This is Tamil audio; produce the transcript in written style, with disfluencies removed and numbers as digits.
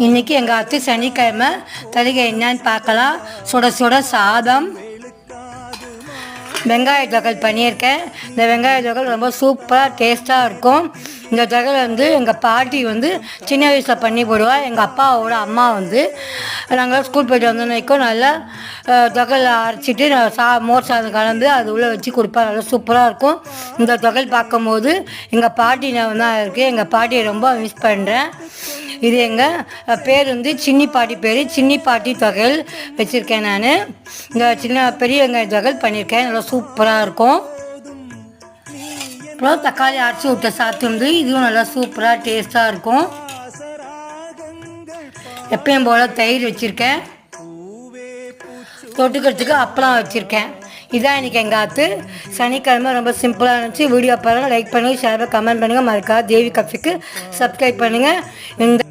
இன்றைக்கி எங்கள் அத்தை சனிக்கிழமை தலிகை என்னன்னு பார்க்கலாம். சுட சுட சாதம், வெங்காய தொகல் பண்ணியிருக்கேன். இந்த வெங்காய தொகல் ரொம்ப சூப்பராக டேஸ்ட்டாக இருக்கும். இந்த தொகல் எங்கள் பாட்டி சின்ன வயசில் பண்ணி போடுவாள். எங்கள் அப்பாவோட அம்மா நாங்கள் ஸ்கூல் போய்ட்டு வந்தோன்னைக்கும் நல்லா தொகல் அரைச்சிட்டு மோர் சாதம் கலந்து அது உள்ளே வச்சு கொடுப்பா. நல்லா சூப்பராக இருக்கும். இந்த தொகல் பார்க்கும்போது எங்கள் பாட்டி தான் இருக்குது. எங்கள் பாட்டியை ரொம்ப மிஸ் பண்ணுறேன். இது எங்கள் பேர் சின்னி பாட்டி பேர். சின்னி பாட்டி தொகல் வச்சுருக்கேன். நான் இந்த பெரிய வெங்காய தொகல் பண்ணியிருக்கேன். நல்லா சூப்பராக இருக்கும். அப்புறம் தக்காளி அரைச்சி விட்ட சாத்து இதுவும் நல்லா சூப்பராக டேஸ்ட்டாக இருக்கும். எப்பயும் போல் தயிர் வச்சுருக்கேன். தொட்டுக்கிறதுக்கு அப்பளம் வச்சுருக்கேன். இதான் இன்றைக்கி எங்கள் ஆற்று சனிக்கிழமை. ரொம்ப சிம்பிளாக இருந்துச்சு. வீடியோ பாருங்கள், லைக் பண்ணுங்கள், ஷேர் கமெண்ட் பண்ணுங்கள். மறக்காம தேவி கஃபிக்கு சப்ஸ்கிரைப் பண்ணுங்கள். இந்த